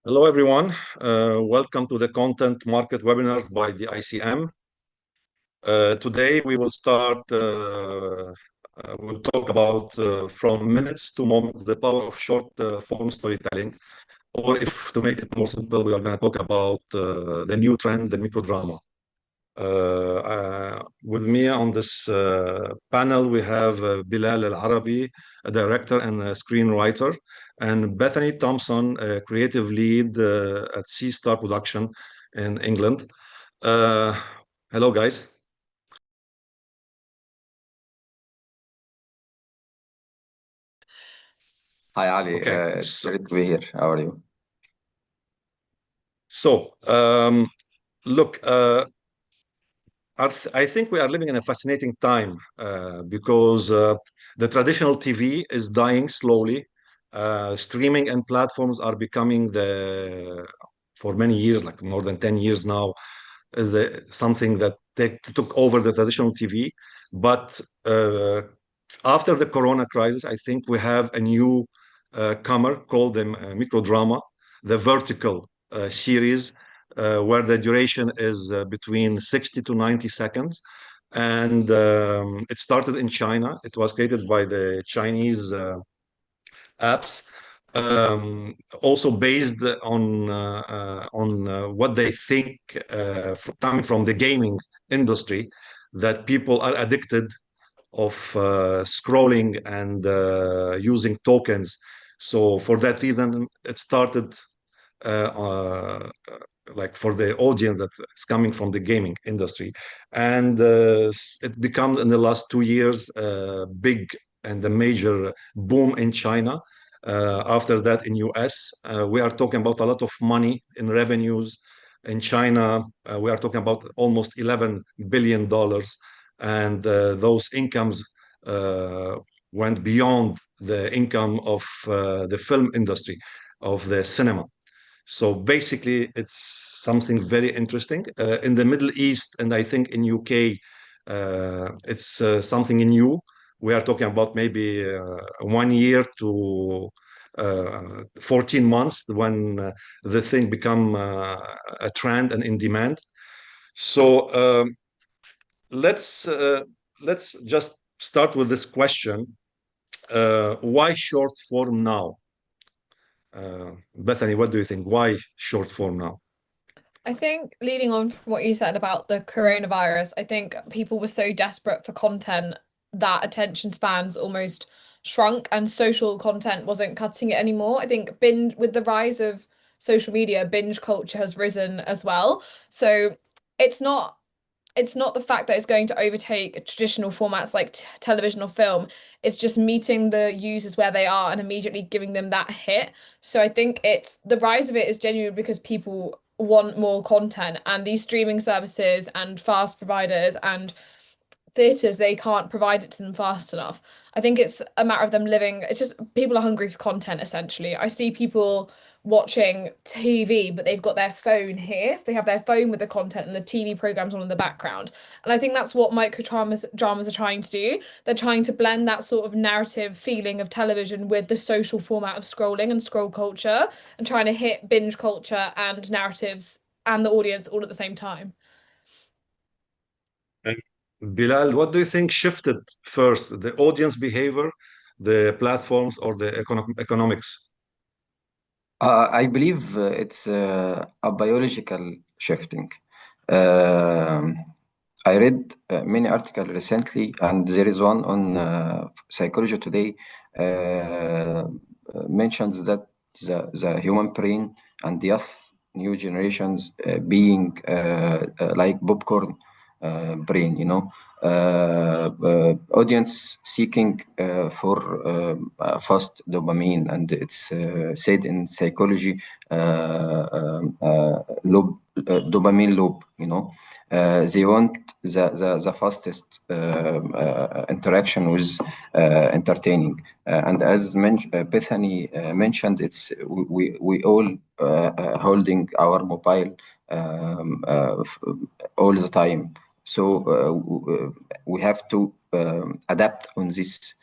Hello, everyone. Welcome to the Content Market Webinars by DICM. Today, we will we'll talk about from minutes to moments, the power of short form storytelling. Or if to make it more simple, we are going to talk about the new trend, the microdrama. With me on this panel, we have Belal Araby, a director and a screenwriter, and Bethany Thomson, a creative lead at C Star Production in England. Hello, guys. Hi, Ali. Okay. It's great to be here. How are you? So, look, I think we are living in a fascinating time because the traditional TV is dying slowly. Streaming and platforms are becoming for many years, like more than 10 years now, something that took over the traditional TV. But after the Corona crisis, I think we have a new comer called the microdrama, the vertical series where the duration is between 60 to 90 seconds. And it started in China. It was created by the Chinese apps, also based on what they think coming from the gaming industry, that people are addicted of scrolling and using tokens. So for that reason, it started like for the audience that is coming from the gaming industry. And it became in the last 2 years big and a major boom in China. After that in US, we are talking about a lot of money in revenues. In China, we are talking about almost $11 billion. And those incomes went beyond the income of the film industry, of the cinema. So basically, it's something very interesting. In the Middle East, and I think in UK, it's something new. We are talking about maybe 1 year to 14 months when the thing become a trend and in demand. So let's just start with this question. Why short form now? Bethany, what do you think? Why short form now? I think leading on from what you said about the coronavirus, I think people were so desperate for content that attention spans almost shrunk and social content wasn't cutting it anymore. I think binge with the rise of social media, binge culture has risen as well. So it's not it's not the fact that it's going to overtake traditional formats like television or film. It's just meeting the users where they are and immediately giving them that hit. So I think it's the rise of it is genuine because people want more content, and these streaming services and fast providers and theaters, they can't provide it to them fast enough. I think it's a matter of them living, it's just people are hungry for content essentially. I see people watching TV, but they've got their phone here. So they have their phone with the content and the TV programs on in the background. And I think that's what dramas are trying to do. They're trying to blend that sort of narrative feeling of television with the social format of scrolling and scroll culture, and trying to hit binge culture and narratives and the audience all at the same time. Bilal, what do you think shifted first, the audience behavior, the platforms, or the economics? I believe it's a biological shifting. I read many articles recently, and there is one on Psychology Today mentions that the human brain and the new generations being like popcorn brain, audience seeking for fast dopamine, and it's said in psychology loop, dopamine loop. They want the fastest interaction with entertaining, and as Bethany mentioned, it's we all holding our mobile all the time. So we have to adapt on this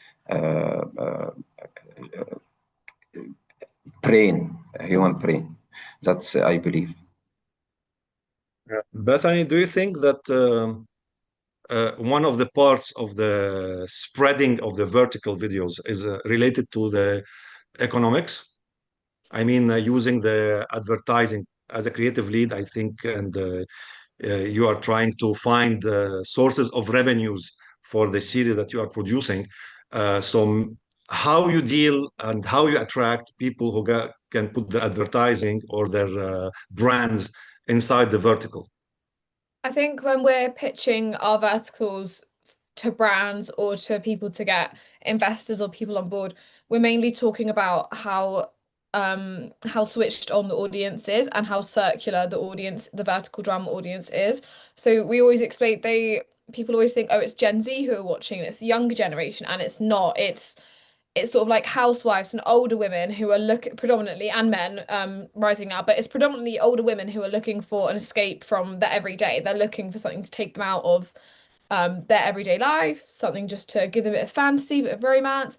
brain, human brain. That's I believe. Bethany, do you think that one of the parts of the spreading of the vertical videos is related to the economics? I mean, using the advertising as a creative lead, I think, and you are trying to find sources of revenues for the series that you are producing. How you deal and how you attract people who can put their advertising or their brands inside the vertical. I think when we're pitching our verticals to brands or to people to get investors or people on board, we're mainly talking about how switched on the audience is and how circular the vertical drama audience is. So we always explain people always think, oh, it's Gen Z who are watching, it's the younger generation, and it's not. It's sort of like housewives and older women who are looking predominantly, and men rising now, but it's predominantly older women who are looking for an escape from their everyday. They're looking for something to take them out of their everyday life, something just to give them a bit of fantasy, a bit of romance.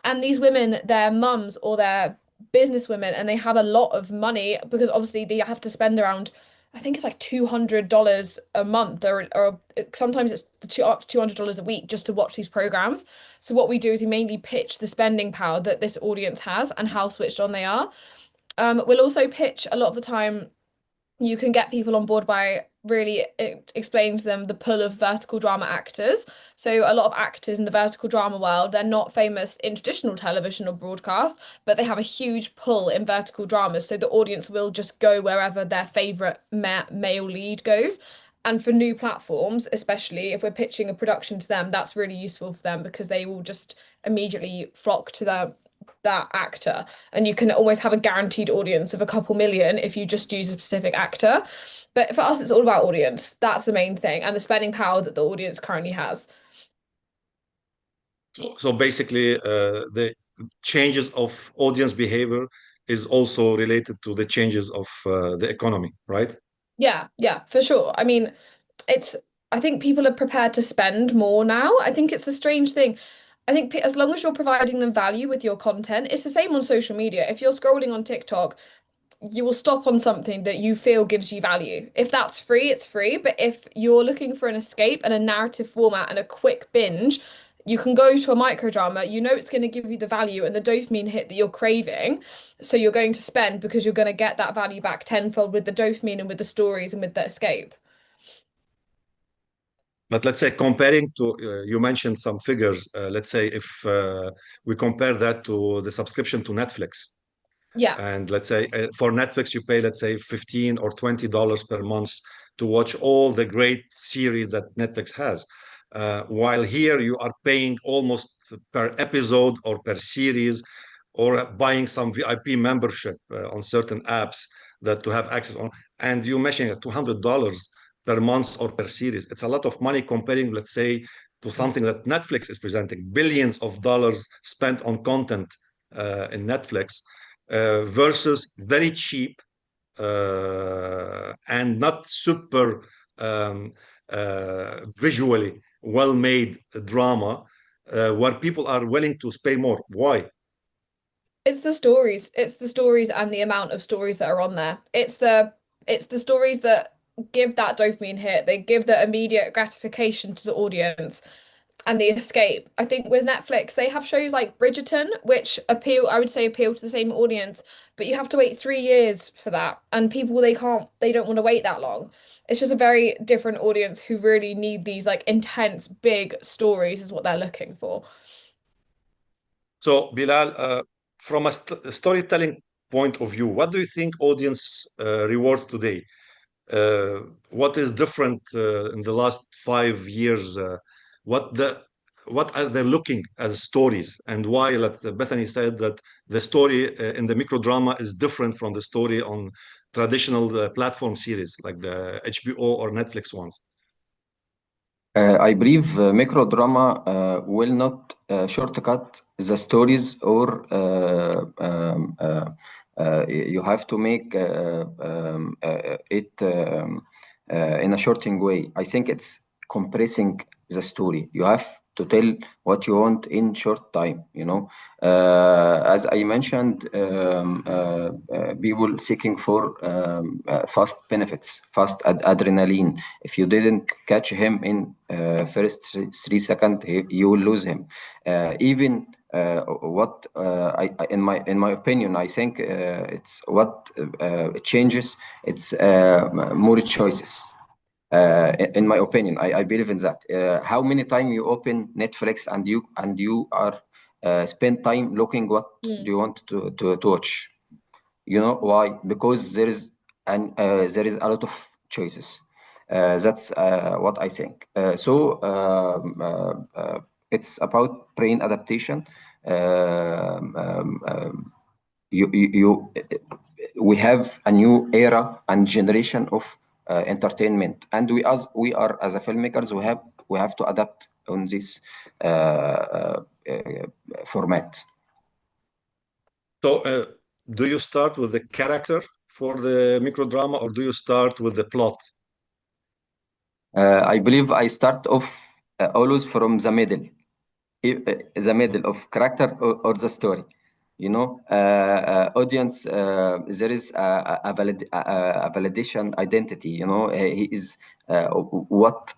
And these women, they're mums or they're business women, and they have a lot of money because obviously they have to spend around, I think it's like $200 a month, or sometimes it's up to $200 a week just to watch these programs. So what we do is we mainly pitch the spending power that this audience has and how switched on they are. We'll also pitch a lot of the time. You can get people on board by really explaining to them the pull of vertical drama actors. So a lot of actors in the vertical drama world, they're not famous in traditional television or broadcast, but they have a huge pull in vertical dramas. So the audience will just go wherever their favorite male lead goes. And for new platforms, especially if we're pitching a production to them, that's really useful for them because they will just immediately flock to that actor, and you can always have a guaranteed audience of a couple million if you just use a specific actor. But for us, it's all about audience. That's the main thing, and the spending power that the audience currently has. So basically, the changes of audience behavior is also related to the changes of the economy, right? Yeah, for sure. I mean, I think people are prepared to spend more now. I think it's a strange thing. I think as long as you're providing them value with your content, it's the same on social media. If you're scrolling on TikTok, you will stop on something that you feel gives you value. If that's free, it's free. But if you're looking for an escape and a narrative format and a quick binge, you can go to a microdrama. You know it's going to give you the value and the dopamine hit that you're craving. So you're going to spend because you're going to get that value back tenfold with the dopamine and with the stories and with the escape. But let's say comparing to, you mentioned some figures. Let's say if we compare that to the subscription to Netflix, Yeah. and let's say for Netflix, you pay, let's say, $15 or $20 per month to watch all the great series that Netflix has. While here you are paying almost per episode or per series, or buying some VIP membership on certain apps that to have access on, and you mentioning $200 per month or per series. It's a lot of money comparing, let's say, to something that Netflix is presenting, billions of dollars spent on content in Netflix versus very cheap and not super visually well-made drama where people are willing to pay more. Why? It's the stories. It's the stories and the amount of stories that are on there. It's the stories that give that dopamine hit. They give the immediate gratification to the audience and the escape. I think with Netflix, they have shows like Bridgerton, which I would say appeal to the same audience, but you have to wait 3 years for that. And people, they don't want to wait that long. It's just a very different audience who really need these like intense, big stories is what they're looking for. So, Bilal, from a storytelling point of view, what do you think audience rewards today? What is different in the last 5 years? What the what are they looking as stories, and why? Like Bethany said, that the story in the microdrama is different from the story on traditional platform series like the HBO or Netflix ones. I believe micro drama will not shortcut the stories, or you have to make it in a shorting way. I think it's compressing the story. You have to tell what you want in short time, you know. As I mentioned, people seeking for fast benefits, fast adrenaline. If you didn't catch him in first 3 seconds, you will lose him. Even what in my opinion, I think it's what changes. It's more choices. In my opinion, I believe in that. How many time you open Netflix and you are spend time looking what do you want to watch? You know why? Because there is a lot of choices. That's what I think. It's about brain adaptation. Um, um, um, we have a new era and generation of entertainment, and we are as a filmmakers, we have to adapt on this format. So, do you start with the character for the microdrama, or do you start with the plot? I believe I start off always from the middle, the middle of character or the story. You know, audience, there is a validation identity. You know, he is what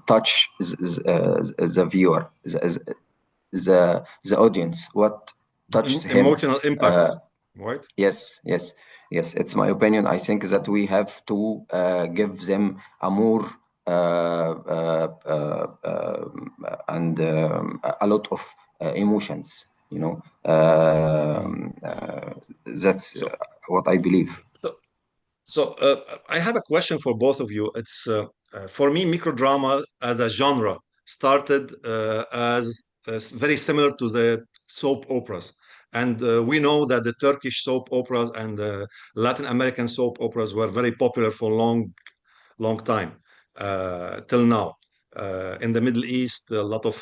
touch the viewer, the audience, what touches him. Emotional impact, right? Yes, yes, yes. It's my opinion. I think that we have to give them a more and a lot of emotions. You know, that's So, what I believe. so I have a question for both of you. It's for me, microdrama as a genre started as very similar to the soap operas, and we know that the Turkish soap operas and the Latin American soap operas were very popular for long time till now. In the Middle East, a lot of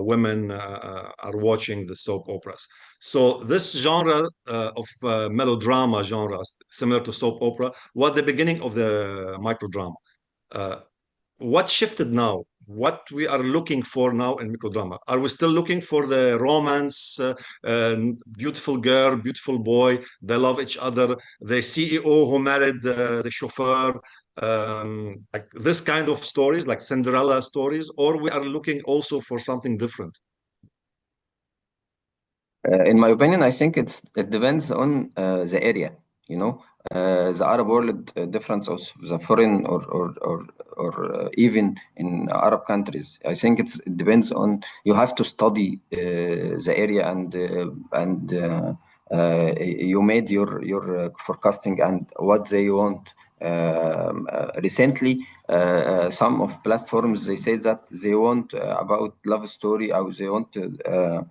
women are watching the soap operas. So this genre of melodrama genre, similar to soap opera, was the beginning of the microdrama. Uh, what shifted now? What we are looking for now in microdrama? Are we still looking for the romance, beautiful girl, beautiful boy, they love each other, the CEO who married the chauffeur, like this kind of stories, like Cinderella stories, or we are looking also for something different? In my opinion, I think it depends on the area. You know, the Arab world difference of the foreign or even in Arab countries. I think it depends on you have to study the area and you made your forecasting and what they want. Recently, some of platforms they say that they want about love story or they want the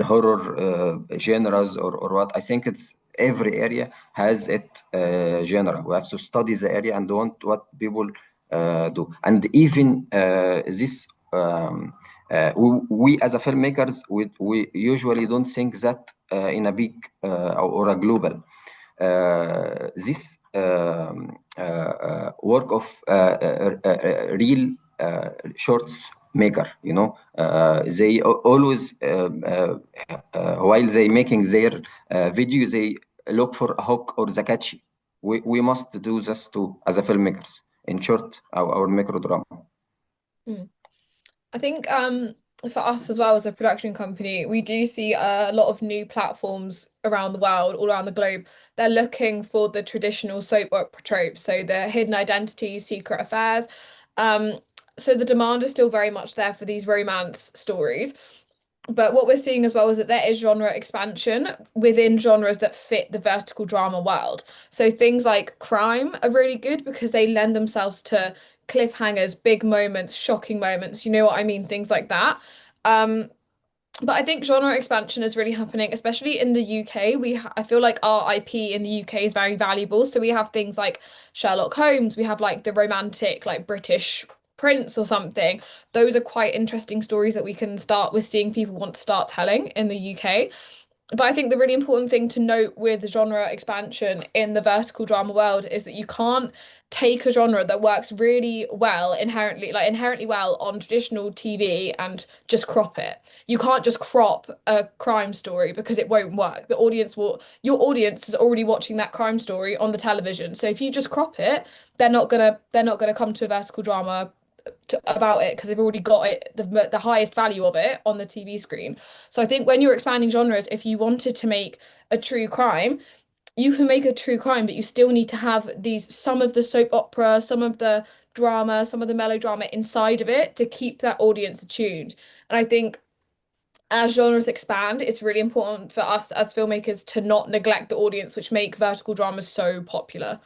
horror genres or what. I think it's every area has its genre. We have to study the area and want what people do, and even this. We as a filmmakers, we usually don't think that in a big or a global. This work of real shorts maker, you know, they always while they making their video, they look for a hook or the catchy. We must do this too as a filmmakers. In short, our micro drama. I think for us as well as a production company, we do see a lot of new platforms around the world, all around the globe. They're looking for the traditional soap opera tropes, so the hidden identities, secret affairs. So the demand is still very much there for these romance stories. But what we're seeing as well is that there is genre expansion within genres that fit the vertical drama world. So things like crime are really good because they lend themselves to cliffhangers, big moments, shocking moments, you know what I mean? Things like that. But I think genre expansion is really happening, especially in the UK. I feel like our IP in the UK is very valuable. So we have things like Sherlock Holmes, we have like the romantic, like British Prince or something. Those are quite interesting stories that we can start with seeing people want to start telling in the UK. But I think the really important thing to note with genre expansion in the vertical drama world is that you can't take a genre that works really well inherently well on traditional TV and just crop it. You can't just crop a crime story because it won't work. Your audience is already watching that crime story on the television. So if you just crop it, they're not gonna come to a vertical drama about it because they've already got it the highest value of it on the TV screen. So I think when you're expanding genres, if you wanted to make a true crime, you can make a true crime, but you still need to have some of the soap opera, some of the drama, some of the melodrama inside of it to keep that audience attuned. And I think as genres expand, it's really important for us as filmmakers to not neglect the audience, which make vertical dramas so popular.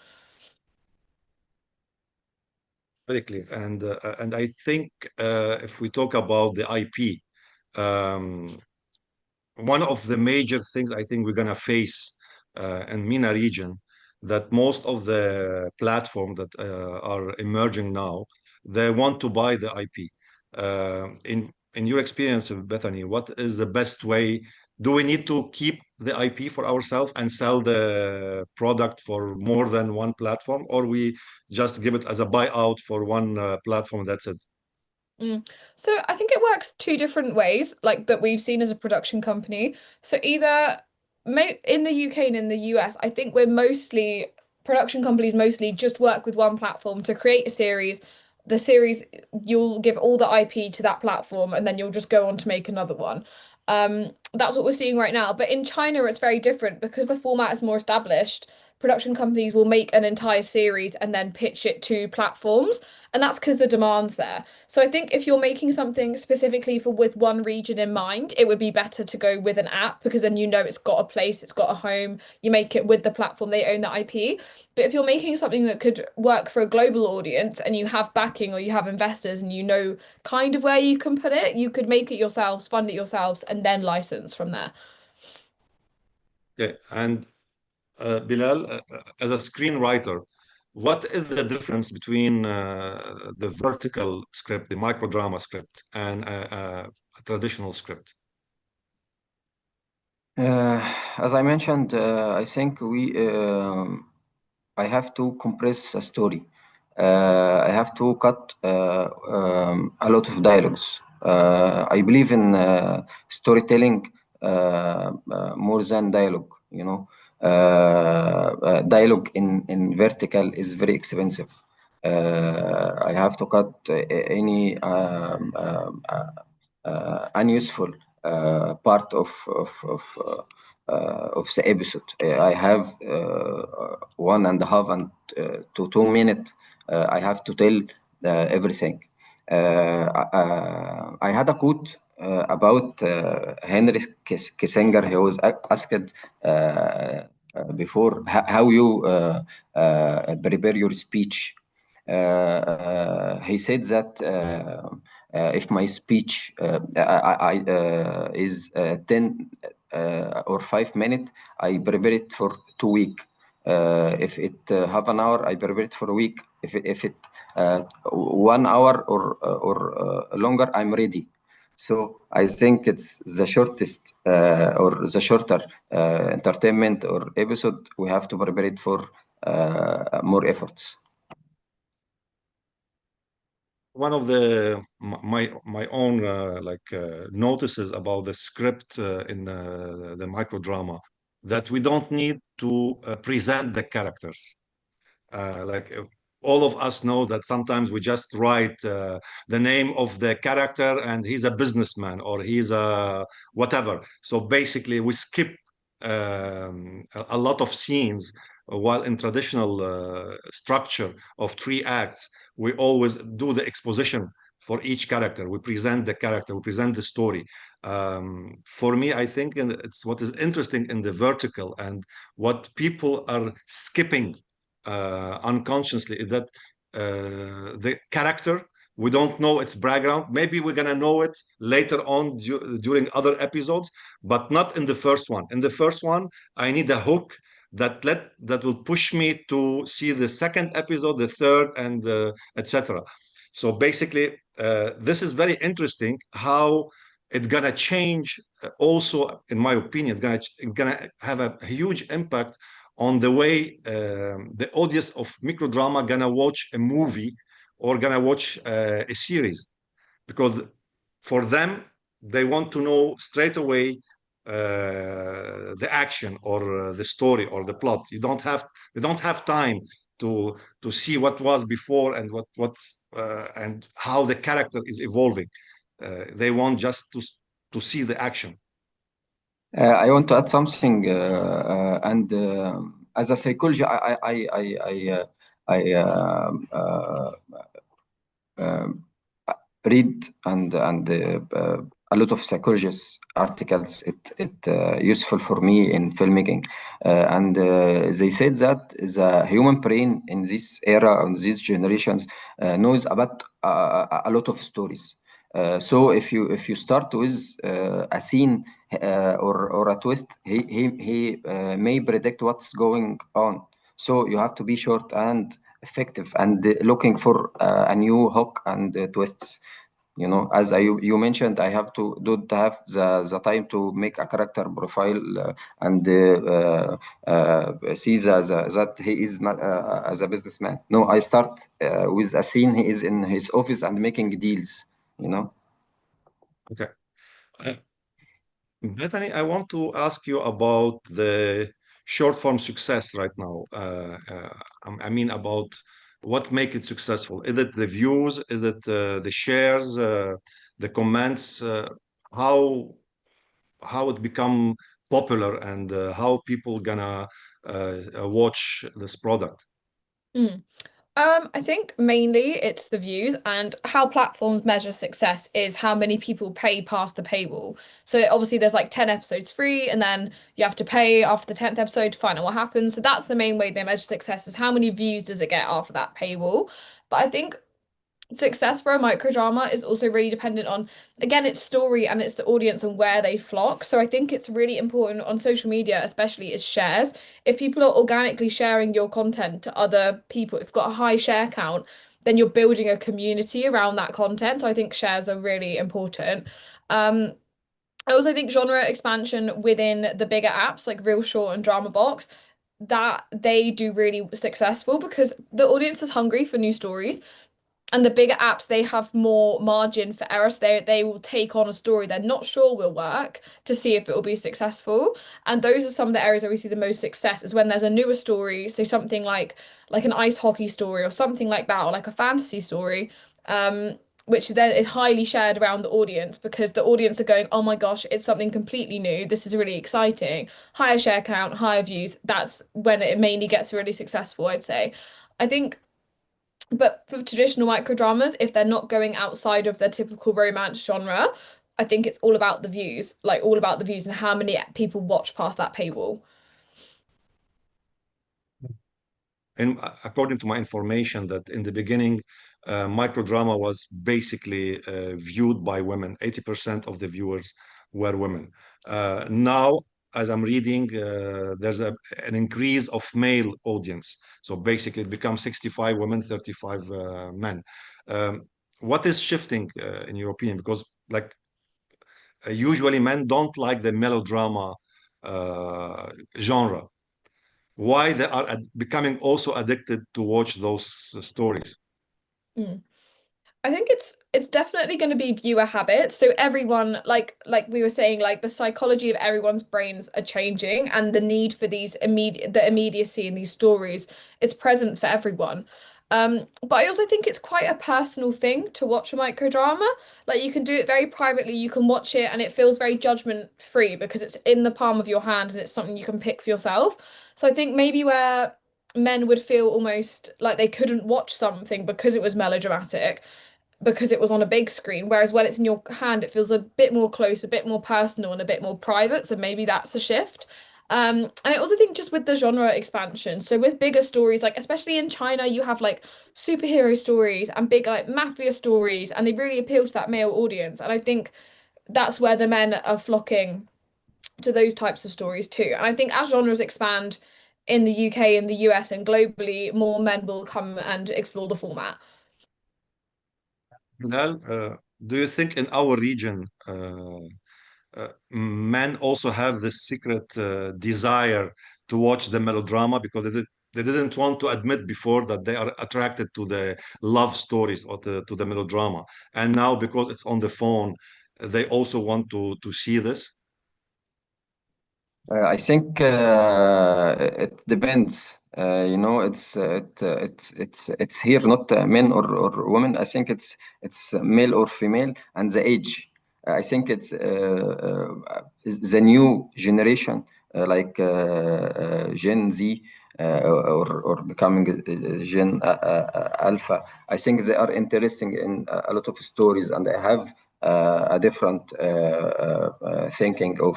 Very clear. And I think if we talk about the IP, um, one of the major things I think we're gonna face in MENA region, that most of the platform that are emerging now, they want to buy the IP. In your experience, Bethany, what is the best way? Do we need to keep the IP for ourselves and sell the product for more than one platform, or we just give it as a buyout for one platform? That's it. So I think it works two different ways, like that we've seen as a production company. So either in the UK and in the US, I think we're mostly production companies mostly just work with one platform to create a series. The series, you'll give all the IP to that platform and then you'll just go on to make another one. That's what we're seeing right now. But in China, it's very different because the format is more established. Production companies will make an entire series and then pitch it to platforms. And that's because the demand's there. So I think if you're making something specifically for with one region in mind, it would be better to go with an app because then you know it's got a place, it's got a home. You make it with the platform, they own the IP. But if you're making something that could work for a global audience and you have backing or you have investors and you know kind of where you can put it, you could make it yourselves, fund it yourselves, and then license from there. Okay. And Bilal, as a screenwriter, what is the difference between the vertical script, the microdrama script, and a traditional script? As I mentioned, I think I have to compress a story. I have to cut a lot of dialogues. I believe in storytelling more than dialogue. Dialogue in vertical is very expensive. I have to cut any unuseful part of the episode. I have 1.5 and to 2 minutes. I have to tell everything. I had a quote about Henry Kissinger. He was asked before how you prepare your speech. He said that if my speech is 10 or 5 minutes, I prepare it for 2 weeks. If it half an hour, I prepare it for a week. If it 1 hour or longer, I'm ready. So I think it's the shortest or the shorter entertainment or episode. We have to prepare it for more efforts. One of the my own notices about the script in the microdrama, that we don't need to present the characters. Like all of us know that sometimes we just write the name of the character and he's a businessman or he's a whatever. So basically we skip a lot of scenes, while in traditional structure of 3 acts, we always do the exposition for each character. We present the character, we present the story. For me, I think it's what is interesting in the vertical and what people are skipping unconsciously is that the character, we don't know its background. Maybe we're gonna know it later on during other episodes, but not in the first one. In the first one, I need a hook that will push me to see the second episode, the third, and etc. So basically, this is very interesting how it's gonna change also, in my opinion, it's gonna have a huge impact on the way the audience of microdrama gonna watch a movie or gonna watch a series, because for them they want to know straight away the action or the story or the plot. They don't have time to see what was before and what's and how the character is evolving. They want just to see the action. I want to add something, and as a psychologist, I read and a lot of psychologists articles. It useful for me in filmmaking, and they said that the human brain in this era, in these generations, knows about a lot of stories. So if you start with a scene or a twist, he may predict what's going on. So you have to be short and effective and looking for a new hook and twists. You know, as you mentioned, I have to don't have the time to make a character profile and see that he is as a businessman. No, I start with a scene he is in his office and making deals. You know. Okay. Bethany, I want to ask you about the short form success right now. I mean, about what make it successful. Is it the views? Is it the shares, the comments? How how it become popular and how people gonna watch this product? Mm. I think mainly it's the views, and how platforms measure success is how many people pay past the paywall. So obviously there's like 10 episodes free, and then you have to pay after the 10th episode to find out what happens. So that's the main way they measure success, is how many views does it get after that paywall. But I think success for a microdrama is also really dependent on, again, its story and it's the audience and where they flock. So I think it's really important on social media, especially, is shares. If people are organically sharing your content to other people, if you've got a high share count, then you're building a community around that content. So I think shares are really important. um I also think genre expansion within the bigger apps like Real Short and Drama Box, that they do really successful because the audience is hungry for new stories, and the bigger apps, they have more margin for error. So they will take on a story they're not sure will work to see if it will be successful. And those are some of the areas where we see the most success, is when there's a newer story. So something like an ice hockey story or something like that, or like a fantasy story, which then is highly shared around the audience because the audience are going, oh my gosh, it's something completely new. This is really exciting. Higher share count, higher views. That's when it mainly gets really successful, I'd say. I think, but for traditional microdramas, if they're not going outside of their typical romance genre, I think it's all about the views, like all about the views and how many people watch past that paywall. And according to my information, that in the beginning, microdrama was basically viewed by women. 80% of the viewers were women. Now, as I'm reading, there's an increase of male audience. So basically, it becomes 65 women, 35 men. What is shifting, in your opinion? Because like usually men don't like the melodrama genre. Why they are becoming also addicted to watch those stories? Mm. I think it's definitely going to be viewer habits. So everyone, like we were saying, like the psychology of everyone's brains are changing, and the need for the immediacy in these stories is present for everyone. But I also think it's quite a personal thing to watch a microdrama. Like you can do it very privately, you can watch it and it feels very judgment free because it's in the palm of your hand and it's something you can pick for yourself. So I think maybe where men would feel almost like they couldn't watch something because it was melodramatic, because it was on a big screen. Whereas when it's in your hand, it feels a bit more close, a bit more personal, and a bit more private. So maybe that's a shift. And I also think just with the genre expansion, so with bigger stories, like especially in China, you have like superhero stories and big like mafia stories, and they really appeal to that male audience. And I think that's where the men are flocking to those types of stories too. And I think as genres expand in the UK, in the US, and globally, more men will come and explore the format. Bilal, do you think in our region, men also have this secret desire to watch the melodrama because they didn't want to admit before that they are attracted to the love stories or to the melodrama, and now because it's on the phone, they also want to see this. I think it depends. It's here not men or women. I think it's male or female and the age. I think it's the new generation Gen Z or becoming Gen Alpha. I think they are interesting in a lot of stories, and I have a different thinking of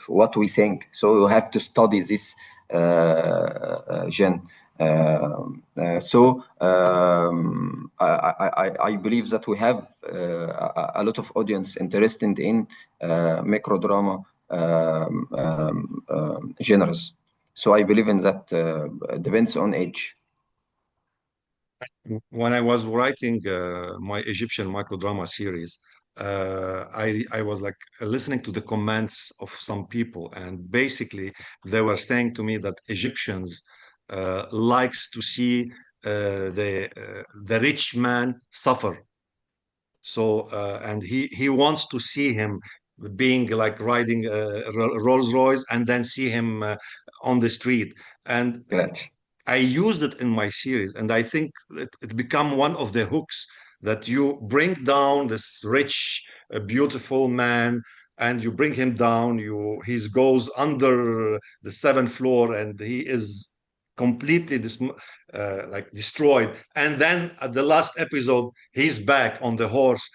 what we think. So you have to study this gen. I believe that we have a lot of audience interested in microdrama genres. So I believe in that. Depends on age. When I was writing my Egyptian microdrama series, I was like listening to the comments of some people, and basically they were saying to me that Egyptians likes to see the rich man suffer. So and he wants to see him being like riding a Rolls Royce and then see him on the street. And Yeah. I used it in my series, and I think it become one of the hooks that you bring down this rich, beautiful man, and you bring him down. He goes under the seventh floor, and he is completely like destroyed. And then at the last episode, he's back on the horse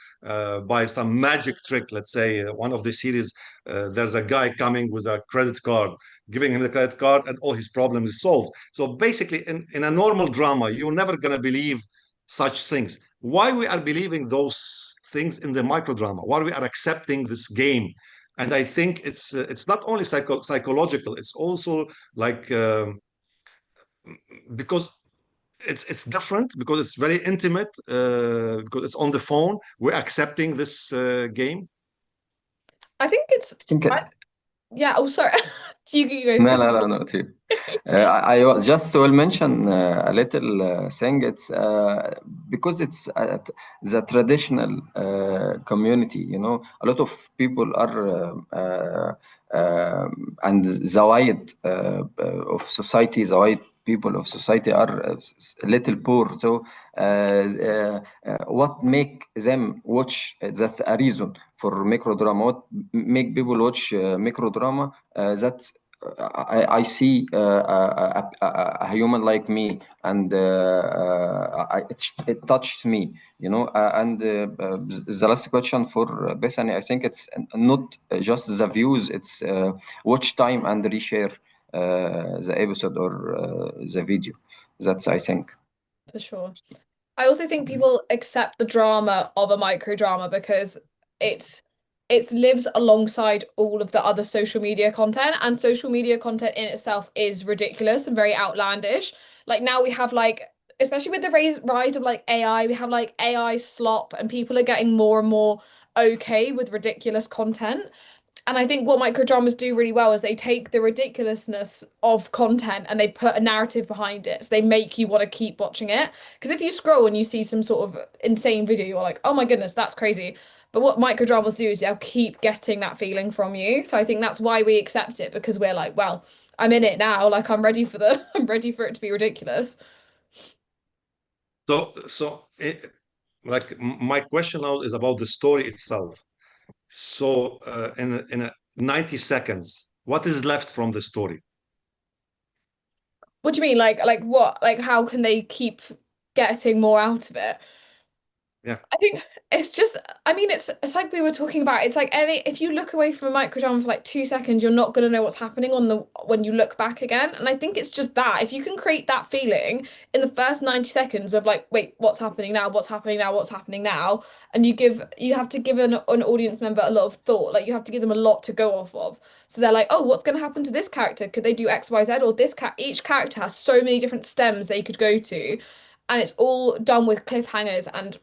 by some magic trick. Let's say one of the series, there's a guy coming with a credit card, giving him the credit card, and all his problems is solved. So basically, in a normal drama, you're never gonna believe such things. Why we are believing those things in the microdrama? Why we are accepting this game? And I think it's not only psychological; it's also like because it's different, because it's very intimate, because it's on the phone. We're accepting this game. I think it's I think yeah. Oh, sorry. You no, go. no, no, no, too. I was just will mention a little thing. It's because it's the traditional community. A lot of people are and the wide of society, the wide people of society are a little poor. So what make them watch? That's a reason for microdrama. What make people watch microdrama? That's I see a human like me, and it touches me, and the last question for Bethany, I think it's not just the views, it's watch time and reshare the episode or the video. That's, I think. For sure. I also think people accept the drama of a micro drama because it's it lives alongside all of the other social media content, and social media content in itself is ridiculous and very outlandish. Like now we have like, especially with the rise of like AI, we have like AI slop, and people are getting more and more okay with ridiculous content. And I think what microdramas do really well is they take the ridiculousness of content and they put a narrative behind it. So they make you want to keep watching it. Because if you scroll and you see some sort of insane video, you're like, oh my goodness, that's crazy. But what microdramas do is they'll keep getting that feeling from you. So I think that's why we accept it, because we're like, well, I'm in it now. Like I'm ready for I'm ready for it to be ridiculous. Like my question now is about the story itself. So, in 90 seconds, what is left from the story? What do you mean? Like what? Like how can they keep getting more out of it? Yeah. I think it's just, I mean, it's like we were talking about. It's like any if you look away from a microdrama for like 2 seconds, you're not gonna know what's happening on the when you look back again. And I think it's just that if you can create that feeling in the first 90 seconds of like, wait, what's happening now? What's happening now? What's happening now? And you have to give an audience member a lot of thought. Like you have to give them a lot to go off of. So they're like, oh, what's gonna happen to this character? Could they do X, Y, Z? Or each character has so many different stems they could go to, and it's all done with cliffhangers and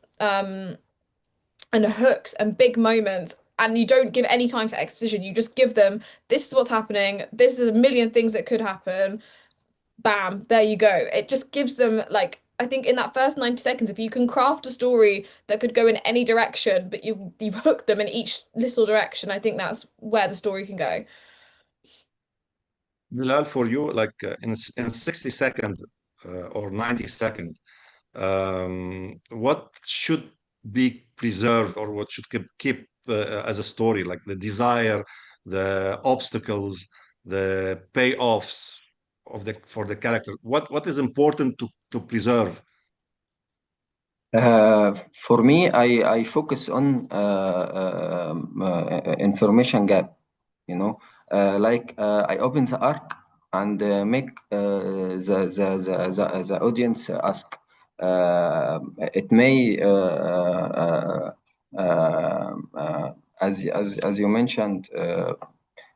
and hooks and big moments, and you don't give any time for exposition. You just give them, this is what's happening, this is a million things that could happen, bam, there you go. It just gives them, like, I think in that first 90 seconds, if you can craft a story that could go in any direction, but you've hooked them in each little direction, I think that's where the story can go. Bilal, for you, like in 60 second or 90 second, what should be preserved or what should keep as a story, like the desire, the obstacles, the payoffs of the for the character? What is important to preserve? For me, I focus on information gap. You know, I open the arc and make the audience ask. It may, as you mentioned,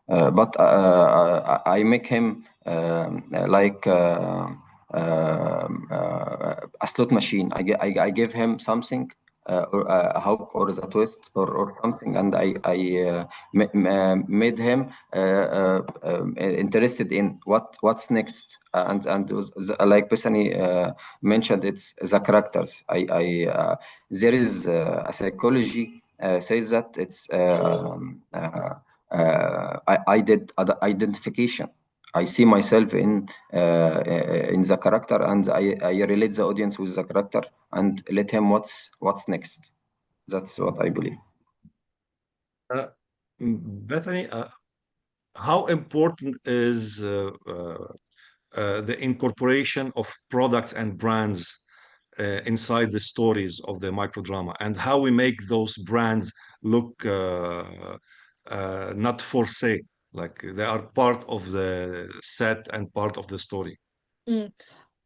but I make him a slot machine. I give him something, or a hook or the twist or something, and I made him interested in what's next. And it was, like Bethany mentioned, it's the characters. There is a psychology says that it's I did identification. I see myself in the character, and I relate the audience with the character and let him what's next. That's what I believe. Uh, Bethany, how important is the incorporation of products and brands inside the stories of the microdrama, and how we make those brands look not for sale, like they are part of the set and part of the story. Mm.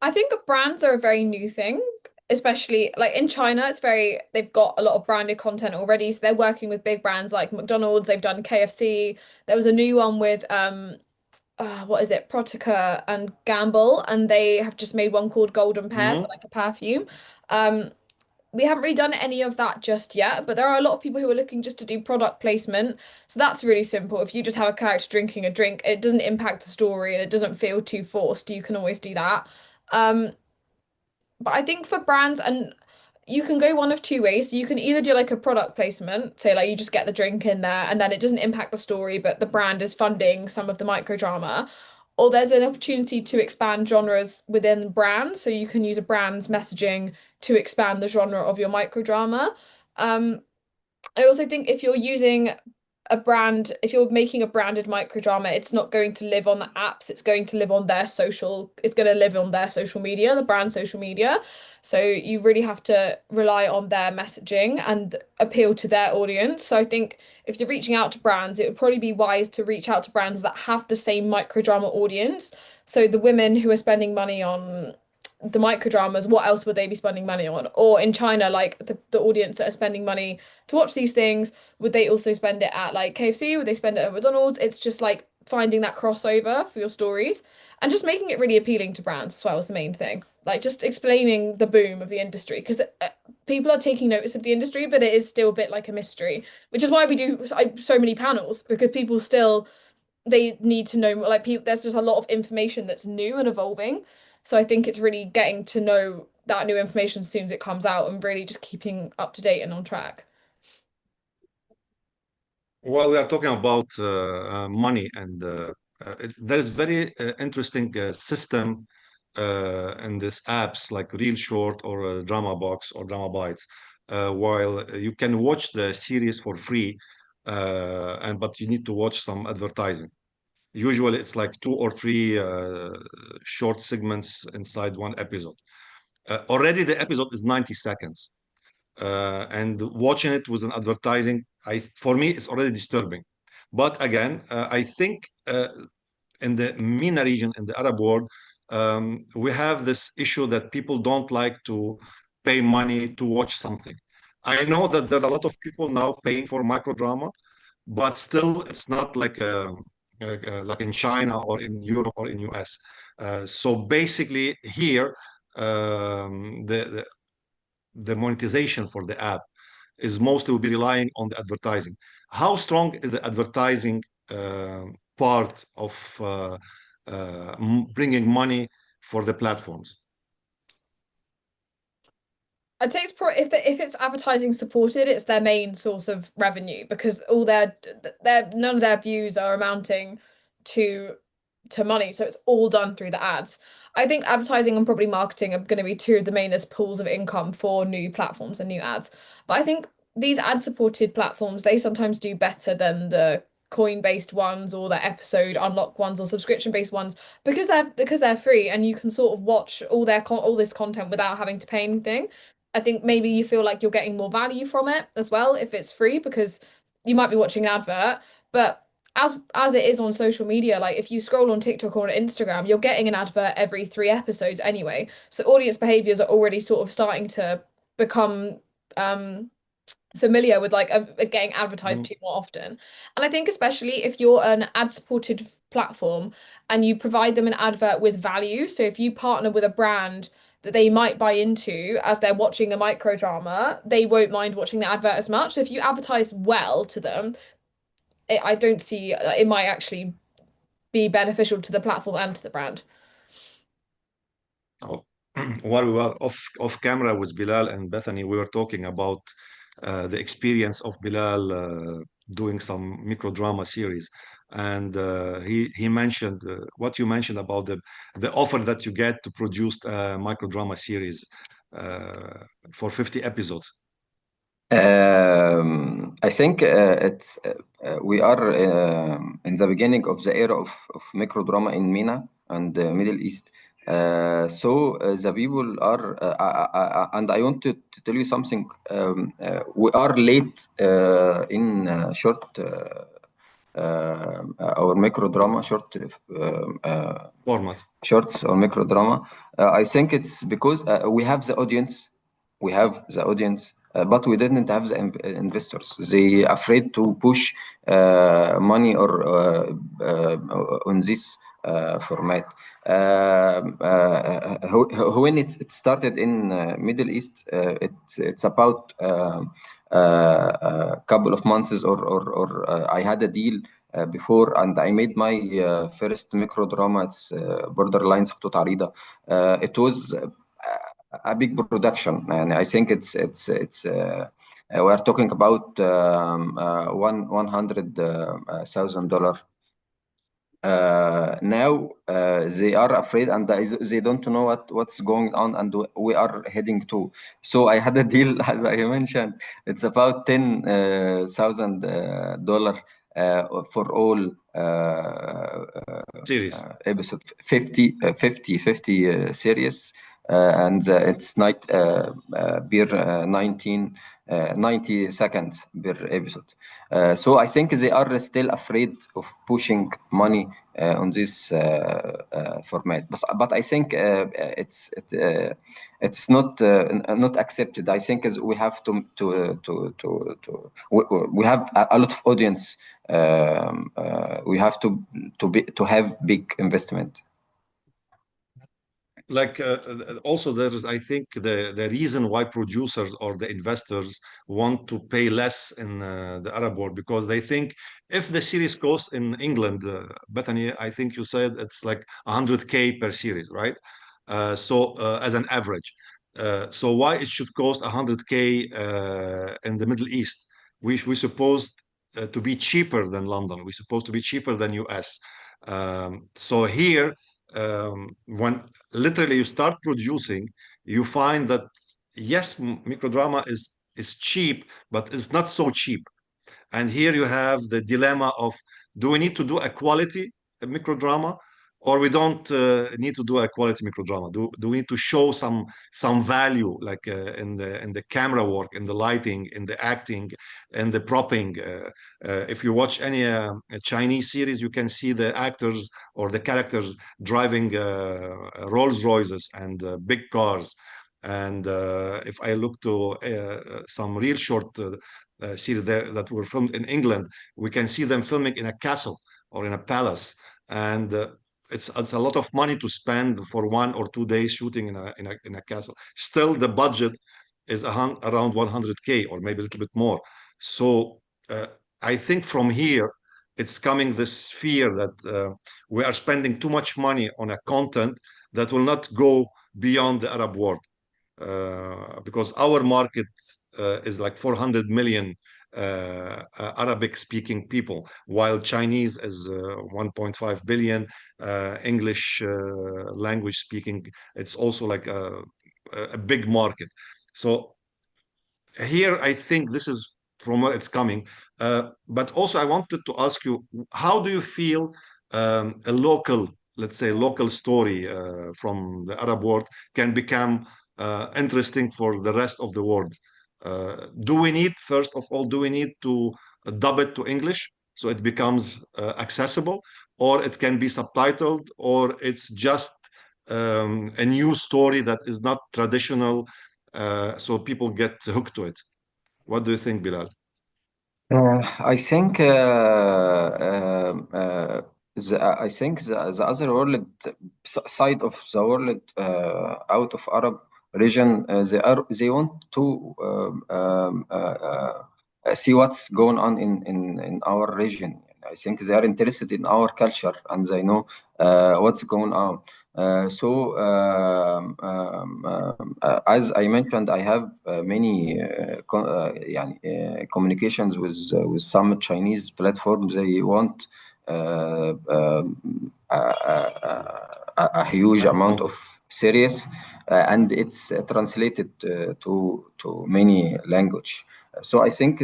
I think brands are a very new thing, especially like in China, they've got a lot of branded content already. So they're working with big brands like McDonald's, they've done KFC. There was a new one with what is it, Protica and Gamble, and they have just made one called Golden Pear for Mhm. like a perfume. Um, we haven't really done any of that just yet, but there are a lot of people who are looking just to do product placement. So that's really simple. If you just have a character drinking a drink, it doesn't impact the story and it doesn't feel too forced. You can always do that. Um, but I think for brands, and you can go one of two ways. So you can either do like a product placement, say like you just get the drink in there and then it doesn't impact the story, but the brand is funding some of the micro drama. Or there's an opportunity to expand genres within brands. So you can use a brand's messaging to expand the genre of your micro drama. Um, I also think if you're using a brand, if you're making a branded microdrama, it's not going to live on the apps, it's going to live on their social, it's going to live on their social media, the brand social media. So you really have to rely on their messaging and appeal to their audience. So I think if you're reaching out to brands, it would probably be wise to reach out to brands that have the same microdrama audience. So the women who are spending money on the microdramas, what else would they be spending money on? Or in China, like the audience that are spending money to watch these things, would they also spend it at like KFC? Would they spend it at McDonald's? It's just like finding that crossover for your stories and just making it really appealing to brands as well is the main thing. Like just explaining the boom of the industry because people are taking notice of the industry, but it is still a bit like a mystery, which is why we do so many panels because people still they need to know like people there's just a lot of information that's new and evolving. So I think it's really getting to know that new information as soon as it comes out and really just keeping up to date and on track. Well, we are talking about money, and there is very interesting system in these apps like Real Short or Drama Box or Drama Bytes. While you can watch the series for free, and but you need to watch some advertising. Usually, it's like two or three short segments inside one episode. Already, the episode is 90 seconds, and watching it with an advertising, for me, it's already disturbing. But again, I think in the MENA region, in the Arab world, we have this issue that people don't like to pay money to watch something. I know that there are a lot of people now paying for microdrama, but still, it's not like in China or in Europe or in US. So basically, here, the monetization for the app is mostly will be relying on the advertising. How strong is the advertising part of bringing money for the platforms? I'd say it's probably if it's advertising supported, it's their main source of revenue because all their none of their views are amounting to money, so it's all done through the ads. I think advertising and probably marketing are going to be two of the mainest pools of income for new platforms and new ads. But I think these ad-supported platforms, they sometimes do better than the coin-based ones or the episode unlock ones or subscription-based ones because they're free and you can sort of watch all this content without having to pay anything. I think maybe you feel like you're getting more value from it as well if it's free because you might be watching an advert, but as it is on social media, like if you scroll on TikTok or on Instagram, you're getting an advert every 3 episodes anyway. So audience behaviors are already sort of starting to become familiar with like getting advertised to more often. And I think especially if you're an ad-supported platform and you provide them an advert with value, so if you partner with a brand that they might buy into as they're watching a micro drama, they won't mind watching the advert as much. So if you advertise well to them, I don't see it might actually be beneficial to the platform and to the brand. Oh, while we were off camera with Bilal and Bethany, we were talking about the experience of Bilal doing some micro drama series, and he mentioned what you mentioned about the offer that you get to produce a micro drama series for 50 episodes. I think we are in the beginning of the era of micro drama in MENA and the Middle East. So the people are, and I want to tell you something. We are late in short our micro drama, Format. shorts or micro drama. I think it's because we have the audience, but we didn't have the investors. They afraid to push money or on this format. When it started in Middle East, it's about a couple of months or I had a deal before and I made my first micro drama. It's Borderlines خطوط عريضة. It was a big production, and I think it's we are talking about $100,000. Now they are afraid and they don't know what's going on and we are heading to. So I had a deal, as I mentioned, it's about $10,000 for all Series. episode 50 series. And it's per 90 seconds per episode. So I think they are still afraid of pushing money on this format. But I think it's not accepted. I think we have we have a lot of audience. We have to have big investment. Like also there is, I think the reason why producers or the investors want to pay less in the Arab world, because they think if the series costs in England, Bethany, I think you said it's like 100K per series, right? So as an average, so why it should cost 100K in the Middle East? We supposed to be cheaper than London. We're supposed to be cheaper than US. So here, when literally you start producing, you find that yes, microdrama is cheap, but it's not so cheap. And here you have the dilemma of, do we need to do a quality microdrama, or we don't need to do a quality microdrama? Do we need to show some value, like in the camera work, in the lighting, in the acting, and the propping? If you watch any Chinese series, you can see the actors or the characters driving Rolls Royces and big cars. And if I look to some real short series that were filmed in England, we can see them filming in a castle or in a palace, and it's a lot of money to spend for 1 or 2 days shooting in a castle. Still, the budget is around 100K or maybe a little bit more. So I think from here, it's coming this fear that we are spending too much money on a content that will not go beyond the Arab world. Because our market is like 400 million Arabic speaking people, while Chinese is 1.5 billion, English language speaking, it's also like a big market. So here, I think this is from where it's coming. But also, I wanted to ask you, how do you feel a local, let's say, local story from the Arab world can become interesting for the rest of the world? Do we need, first of all, do we need to dub it to English so it becomes accessible, or it can be subtitled, or it's just a new story that is not traditional, so people get hooked to it? What do you think, Bilal? I think I think the other world side of the world out of Arab region they want to see what's going on in our region. I think they are interested in our culture and they know what's going on. As I mentioned, I have many communications with some Chinese platforms. They want a huge amount of series, and it's translated to many language. So I think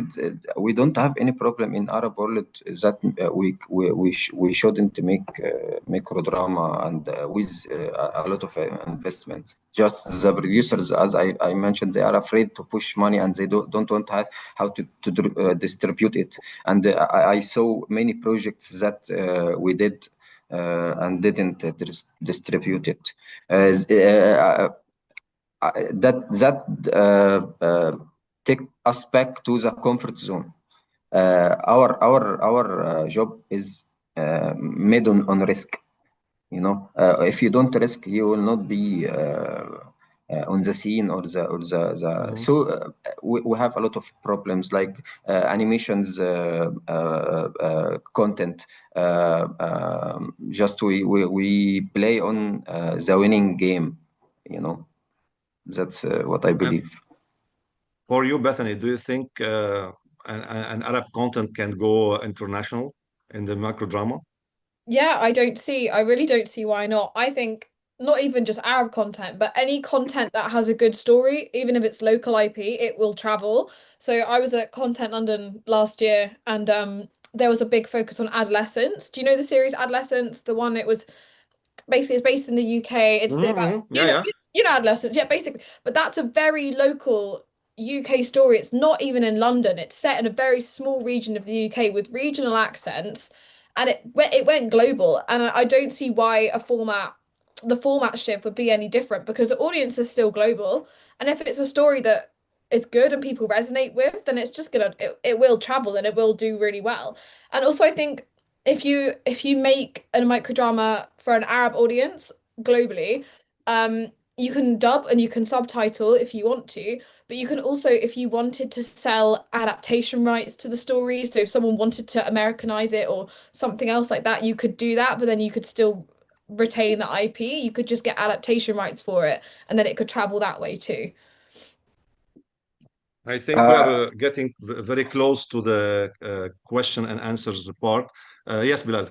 we don't have any problem in Arab world that we shouldn't make microdrama and with a lot of investment. Just the producers, as I mentioned, they are afraid to push money and they don't want to have how to distribute it. And I saw many projects that we did and didn't distribute it. That take us back to the comfort zone. Our job is made on risk. If you don't risk, you will not be on the scene or the. So we have a lot of problems like animations content. Just we play on the winning game. That's what I believe. For you, Bethany, do you think an Arab content can go international in the macro drama? Yeah, I really don't see why not. I think not even just Arab content, but any content that has a good story, even if it's local IP, it will travel. So I was at Content London last year and there was a big focus on adolescence. Do you know the series Adolescence? The one it was basically it's based in the UK. It's about adolescence. Yeah, basically. But that's a very local UK story. It's not even in London. It's set in a very small region of the UK with regional accents, and it went global. And I don't see why the format shift would be any different because the audience is still global. And if it's a story that is good and people resonate with, then it's just it will travel and it will do really well. And also I think if you make a microdrama for an Arab audience globally, you can dub and you can subtitle if you want to, but you can also, if you wanted to sell adaptation rights to the story, so if someone wanted to Americanize it or something else like that, you could do that, but then you could still retain the IP. You could just get adaptation rights for it, and then it could travel that way too. I think we are getting very close to the question and answers part. Yes, Bilal.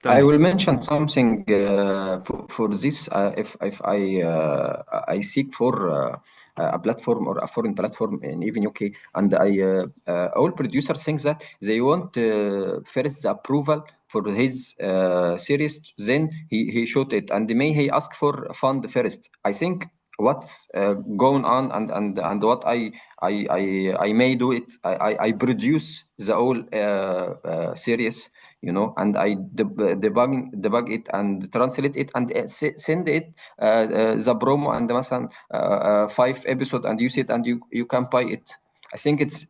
I will mention something for this. If I seek for a platform or a foreign platform in even UK, and all producers think that they want first the approval for his series, then he shoot it, and may he ask for fund first. I think what's going on and what I may do it. I produce the whole series, and I debug it and translate it and send it the promo and مثلا 5 episode and use it and you can buy it. I think it's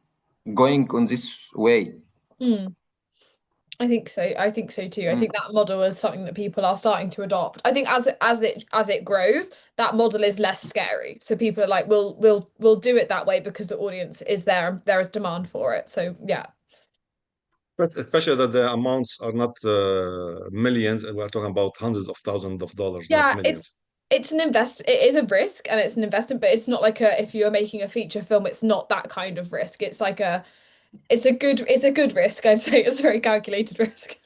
going on this way. I think so. I think so too. I think that model is something that people are starting to adopt. I think as it grows, that model is less scary. So people are like, we'll do it that way because the audience is there and there is demand for it. So yeah. But especially that the amounts are not millions, and we're talking about hundreds of thousands of dollars, not Yeah, millions. it's an it is a risk and it's an investment, but it's not like a if you're making a feature film, it's not that kind of risk. It's like it's a good risk. I'd say it's a very calculated risk.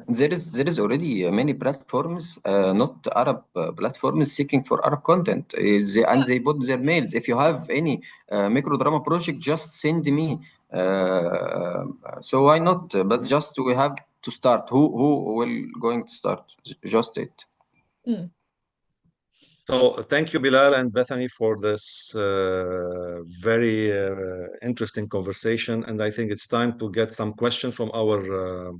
There is already many platforms, not Arab platforms, seeking for Arab content. And they put their mails. If you have any micro drama project, just send me. So why not? But just we have to start. Who will going to start? Just it. Mm. So thank you, Bilal and Bethany, for this very interesting conversation. And I think it's time to get some questions from our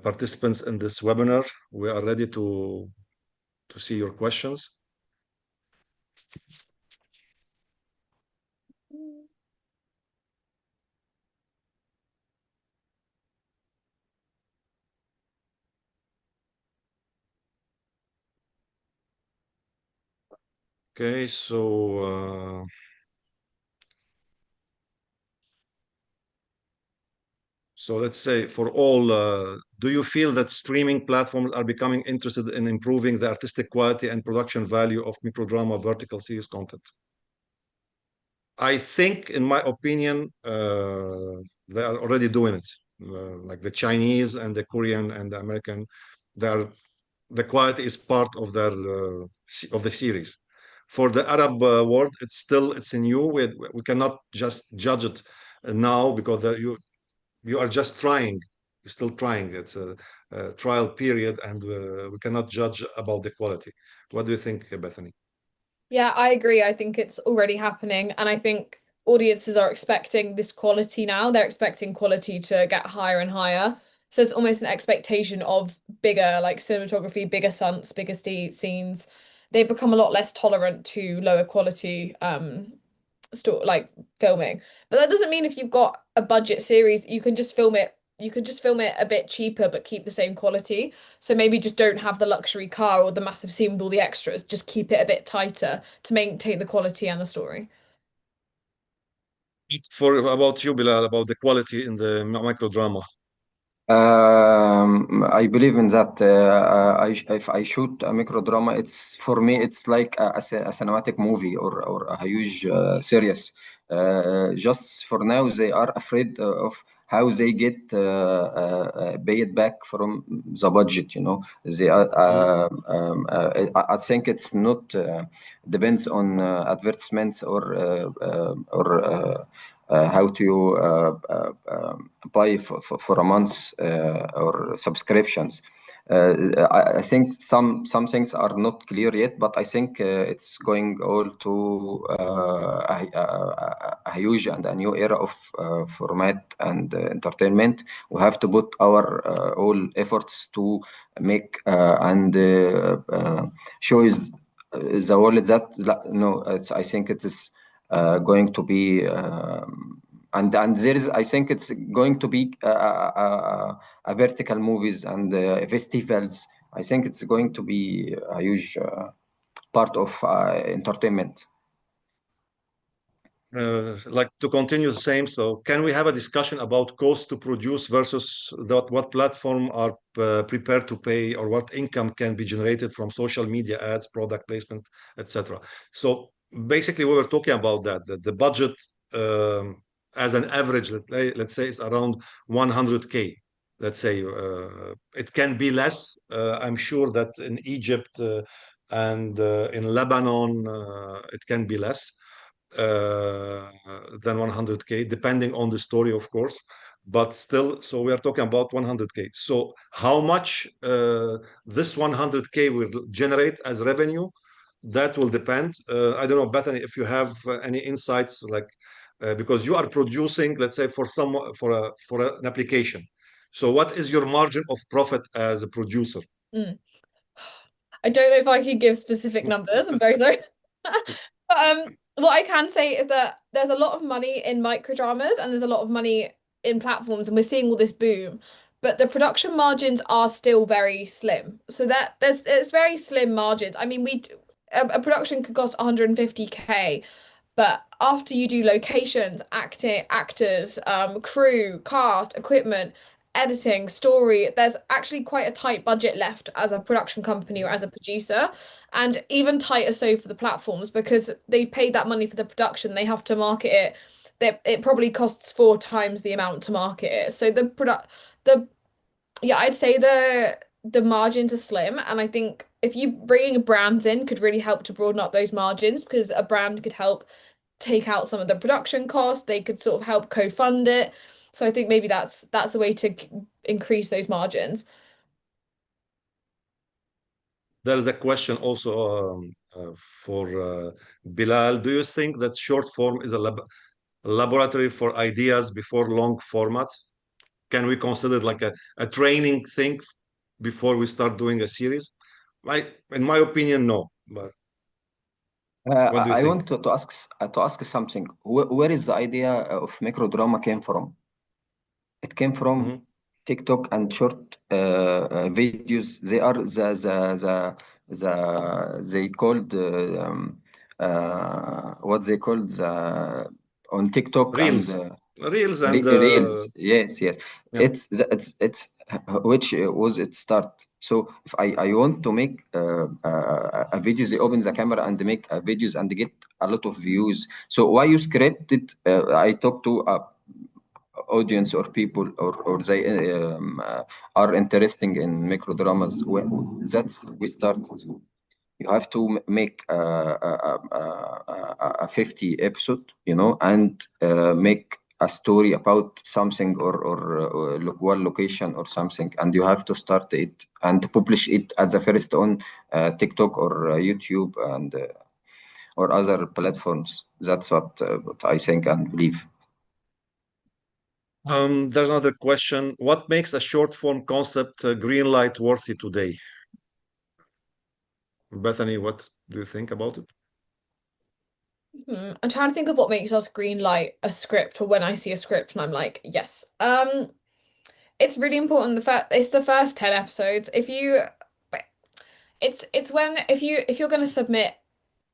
participants in this webinar. We are ready to see your questions. Okay, so let's say for all, do you feel that streaming platforms are becoming interested in improving the artistic quality and production value of microdrama vertical series content? I think, in my opinion, they are already doing it. Like the Chinese and the Korean and the American, the quality is part of their of the series. For the Arab world, it's new. We cannot just judge it now because you are just trying. You're still trying. It's a trial period, and we cannot judge about the quality. What do you think, Bethany? Yeah, I agree. I think it's already happening. And I think audiences are expecting this quality now. They're expecting quality to get higher and higher. So it's almost an expectation of bigger, like cinematography, bigger stunts, bigger scenes. They've become a lot less tolerant to lower quality like filming. But that doesn't mean if you've got a budget series, you can just film it a bit cheaper but keep the same quality. So maybe just don't have the luxury car or the massive scene with all the extras. Just keep it a bit tighter to maintain the quality and the story. For about you, Bilal, about the quality in the microdrama. I believe in that. If I shoot a micro drama, it's for me. It's like a cinematic movie or a huge series. Just for now, they are afraid of how they get paid back from the budget. They are. I think it's not depends on advertisements or how to buy for a month or subscriptions. I think some things are not clear yet, but I think it's going all to a huge and a new era of format and entertainment. We have to put our all efforts to make and show the world that no, I think it is going to be and there is I think it's going to be a vertical movies and festivals. I think it's going to be a huge part of entertainment. Like to continue the same, so can we have a discussion about cost to produce versus what platform are prepared to pay, or what income can be generated from social media ads, product placement, etc. So basically, we were talking about that the budget as an average, let's say, is around 100K. Let's say it can be less. I'm sure that in Egypt and in Lebanon, it can be less than 100K, depending on the story, of course. But still, so we are talking about 100K. So how much this 100K will generate as revenue, that will depend. I don't know, Bethany, if you have any insights, like because you are producing, let's say, for an application. So what is your margin of profit as a producer? Mm. I don't know if I can give specific numbers. I'm very sorry. But what I can say is that there's a lot of money in microdramas and there's a lot of money in platforms and we're seeing all this boom, but the production margins are still very slim. So that it's very slim margins. I mean, a production could cost 150K, but after you do locations, actors, crew, cast, equipment, editing, story, there's actually quite a tight budget left as a production company or as a producer, and even tighter so for the platforms because they've paid that money for the production, they have to market it. It probably costs 4 times the amount to market it. So the yeah, I'd say the margins are slim, and I think if you bringing brands in could really help to broaden up those margins because a brand could help take out some of the production costs. They could sort of help co-fund it. So I think maybe that's a way to increase those margins. There is a question also for Bilal. Do you think that short form is a laboratory for ideas before long format? Can we consider it like a training thing before we start doing a series? In my opinion, no. But what do you I think? want to ask something. Where is the idea of microdrama came from? It came from Mhm. TikTok and short videos. They are they called what they called on TikTok and Reels and Reels. Yes, yes. yeah. It's which was its start. So if I want to make a video, they open the camera and make videos and get a lot of views. So why you script it? I talked to a audience or people or they are interesting in micro dramas. That's we started. You have to make a 50 episode, you know, and make a story about something or look one location or something, and you have to start it and publish it as a first on TikTok or YouTube and or other platforms. That's what I think and believe. There's another question. What makes a short form concept green light worthy today? Bethany, what do you think about it? I'm trying to think of what makes us green light a script or when I see a script and I'm like, yes. It's really important it's the first 10 episodes. It's when if you're gonna submit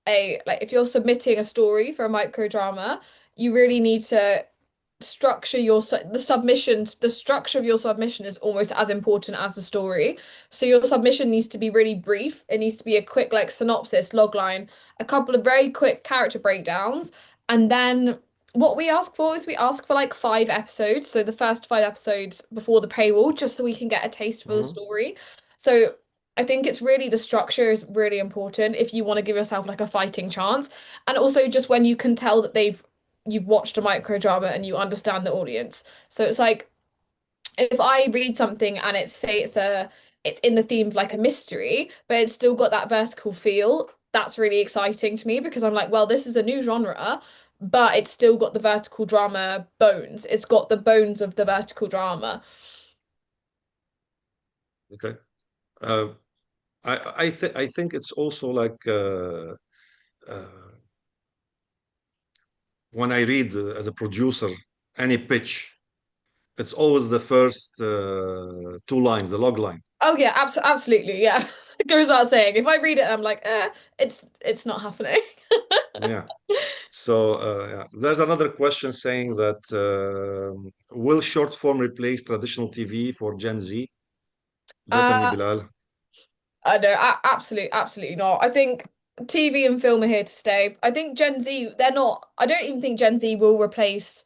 if you're submitting a story for a micro drama, you really need to structure the structure of your submission is almost as important as the story. So your submission needs to be really brief. It needs to be a quick like synopsis, logline, a couple of very quick character breakdowns, and then what we ask for is we ask for like 5 episodes, so the first 5 episodes before the paywall, just so we can get a taste for the Mhm. story. So I think it's really the structure is really important if you want to give yourself like a fighting chance. And also just when you can tell that you've watched a micro drama and you understand the audience. So it's like if I read something and it's in the theme of like a mystery, but it's still got that vertical feel, that's really exciting to me because I'm like, well, this is a new genre, but it's still got the vertical drama bones. It's got the bones of the vertical drama. Okay. Uh, I think it's also like when I read as a producer any pitch, it's always the first 2 lines, the log line. Oh yeah, absolutely, yeah. It goes without saying. If I read it, I'm like, it's not happening. Yeah. So yeah. There's another question saying that will short form replace traditional TV for Gen Z? Bethany, Uh, Bilal. I know, absolutely not. I think TV and film are here to stay. I think Gen Z, they're not. I don't even think Gen Z will replace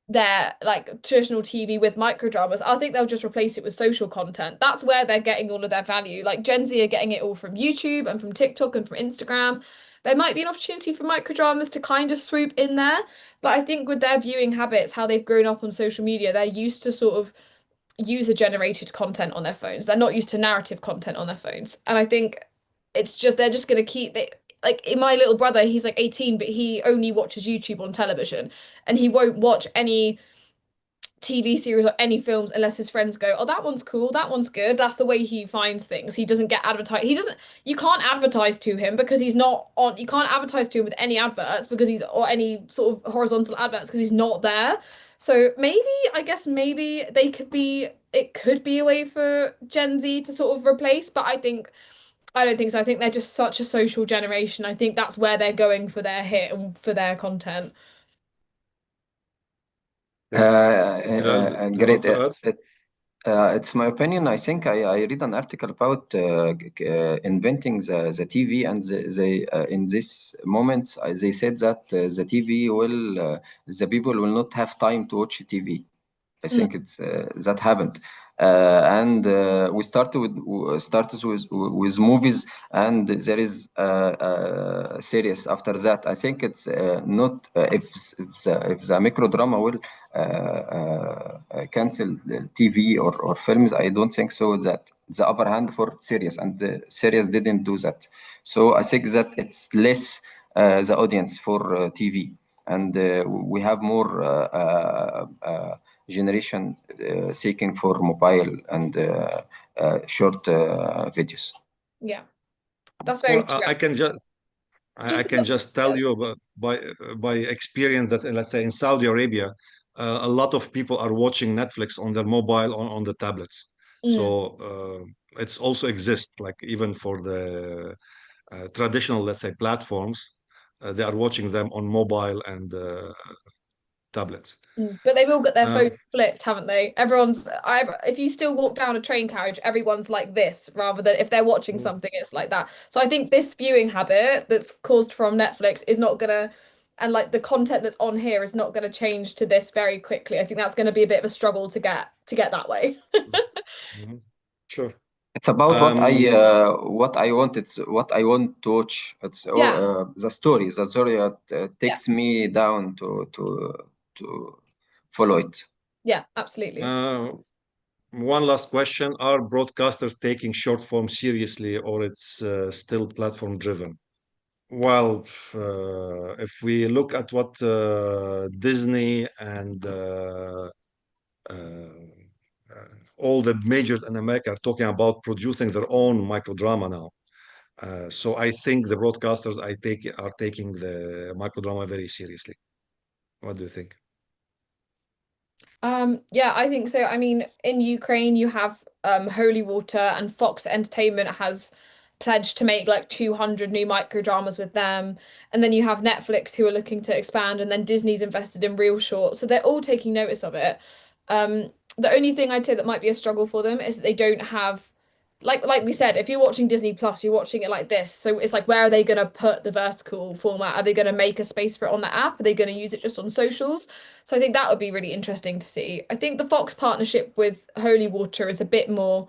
their like traditional TV with microdramas. I think they'll just replace it with social content. That's where they're getting all of their value. Like Gen Z are getting it all from YouTube and from TikTok and from Instagram. There might be an opportunity for microdramas to kind of swoop in there, but I think with their viewing habits, how they've grown up on social media, they're used to sort of user generated content on their phones. They're not used to narrative content on their phones. And I think it's just they're just gonna keep they like in my little brother, he's like 18, but he only watches YouTube on television and he won't watch any TV series or any films unless his friends go, oh, that one's cool, that one's good. That's the way he finds things. He doesn't get advertised. He doesn't, you can't advertise to him because he's not on, you can't advertise to him with any adverts because he's, or any sort of horizontal adverts because he's not there. So maybe, I guess maybe it could be a way for Gen Z to sort of replace, but I don't think so. I think they're just such a social generation. I think that's where they're going for their hit and for their content. Great. To add? It's my opinion. I think I read an article about inventing the TV, and they in this moment they said that the TV will the people will not have time to watch TV. I think it's that happened, and we started with movies, and there is a series after that. I think it's not if the micro drama will cancel the TV or films. I don't think so. That the upper hand for series, and the series didn't do that. So I think that it's less the audience for TV, and we have more. Generation seeking for mobile and short videos. Yeah, that's very true. I can just tell you by experience that, let's say, in Saudi Arabia, a lot of people are watching Netflix on their mobile on the tablets. So it's also exists, like even for the traditional, let's say, platforms, they are watching them on mobile and tablets. But they've all got their phones flipped, haven't they? If you still walk down a train carriage, everyone's like this, rather than if they're watching something, it's like that. So I think this viewing habit that's caused from Netflix is not gonna, and like the content that's on here is not gonna change to this very quickly. I think that's gonna be a bit of a struggle to get that way. Sure. It's about what I want. It's what I want to watch. It's the story. The story takes me down to follow it. Yeah, absolutely. One last question. Are broadcasters taking short form seriously, or it's still platform driven? Well, if we look at what Disney and all the majors in America are talking about producing their own microdrama now. So I think the broadcasters are taking the microdrama very seriously. What do you think? Yeah, I think so. I mean, in Ukraine, you have Holy Water, and Fox Entertainment has pledged to make like 200 new microdramas with them. And then you have Netflix who are looking to expand, and then Disney's invested in Real Short. So they're all taking notice of it. The only thing I'd say that might be a struggle for them is that they don't have, like we said, if you're watching Disney Plus, you're watching it like this. So it's like, where are they going to put the vertical format? Are they going to make a space for it on the app? Are they going to use it just on socials? So I think that would be really interesting to see. I think the Fox partnership with Holy Water is a bit more,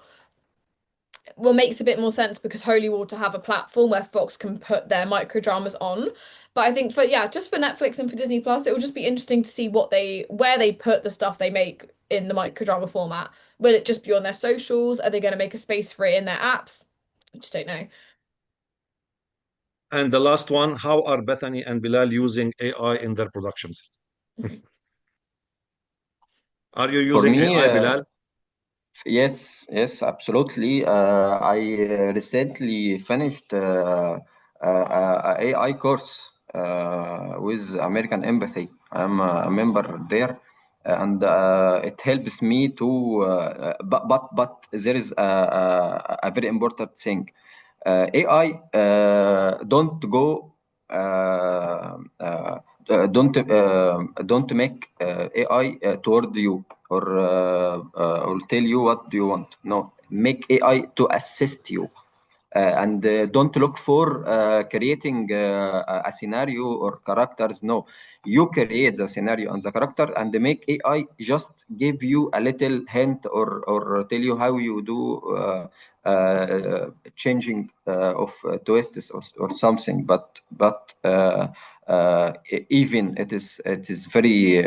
well, makes a bit more sense because Holy Water have a platform where Fox can put their microdramas on. But I think just for Netflix and for Disney Plus, it will just be interesting to see where they put the stuff they make in the microdrama format. Will it just be on their socials? Are they going to make a space for it in their apps? I just don't know. And the last one, how are Bethany and Belal using AI in their productions? Are you using AI, Belal? Yes, absolutely. I recently finished a AI course with American Empathy. I'm a member there, and it helps me to. But there is a very important thing. AI don't go. Don't make AI toward you or tell you what do you want. No, make AI to assist you. And don't look for creating a scenario or characters. No, you create the scenario and the character, and make AI just give you a little hint or tell you how you do changing of twists or something. But even it is very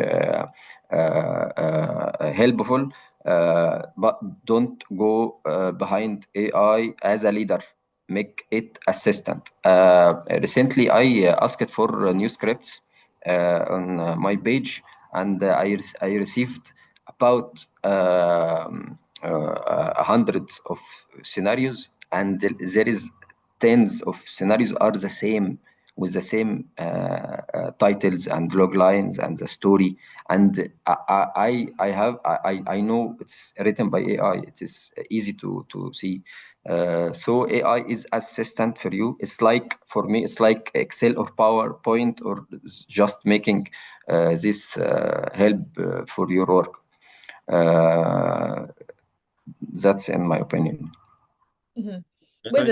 helpful. But don't go behind AI as a leader. Make it assistant. Recently, I asked for new scripts on my page, and I received about hundreds of scenarios, and there is tens of scenarios are the same, with the same titles and log lines and the story. And I know it's written by AI. It is easy to see. So AI is assistant for you. It's like, for me, it's like Excel or PowerPoint, or just making this help for your work. That's in my opinion. Mm-hmm. We're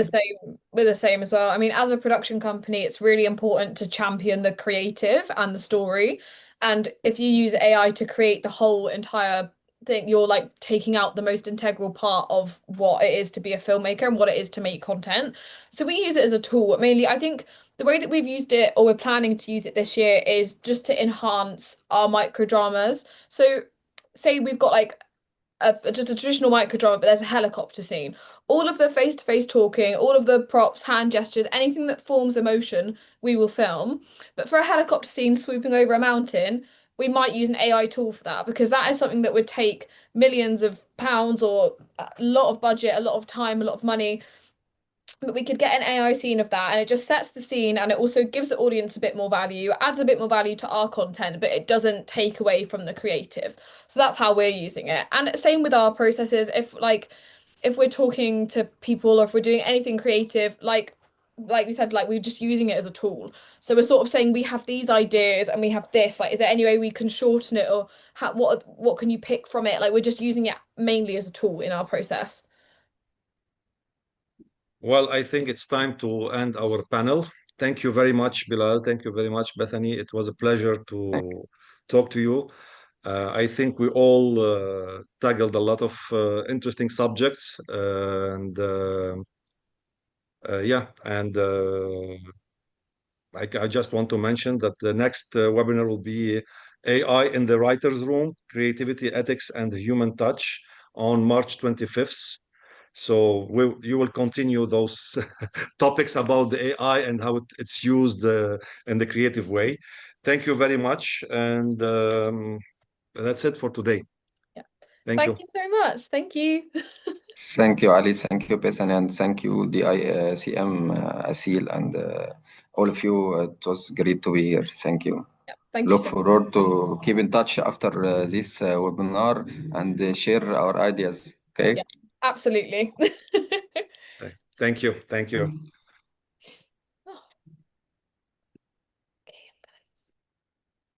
the same as well. I mean, as a production company, it's really important to champion the creative and the story. And if you use AI to create the whole entire thing, you're like taking out the most integral part of what it is to be a filmmaker and what it is to make content. So we use it as a tool. Mainly, I think the way that we've used it, or we're planning to use it this year, is just to enhance our micro dramas. So say we've got like just a traditional microdrama, but there's a helicopter scene. All of the face-to-face talking, all of the props, hand gestures, anything that forms emotion, we will film. But for a helicopter scene swooping over a mountain, we might use an AI tool for that, because that is something that would take millions of pounds or a lot of budget, a lot of time, a lot of money. But we could get an AI scene of that, and it just sets the scene, and it also gives the audience a bit more value, adds a bit more value to our content, but it doesn't take away from the creative. So that's how we're using it. And same with our processes. If we're talking to people, or if we're doing anything creative, like we said, like we're just using it as a tool. So we're sort of saying we have these ideas and we have this. Like, is there any way we can shorten it, or what can you pick from it? Like, we're just using it mainly as a tool in our process. Well, I think it's time to end our panel. Thank you very much, Bilal. Thank you very much, Bethany. It was a pleasure to talk to you. I think we all tackled a lot of interesting subjects, and yeah, and I just want to mention that the next webinar will be AI in the writer's room, creativity, ethics, and human touch on March 25th. So you will continue those topics about the AI and how it's used in the creative way. Thank you very much. And that's it for today. Yeah. Thank you. Thank you so much. Thank you. Thank you, Ali. Thank you, Bethany, and thank you, DICM, Asil, and all of you. It was great to be here. Thank you. Yeah, thank you Look so much. forward to keep in touch after this webinar and share our ideas. Okay. Yeah, absolutely. Thank you. Thank you.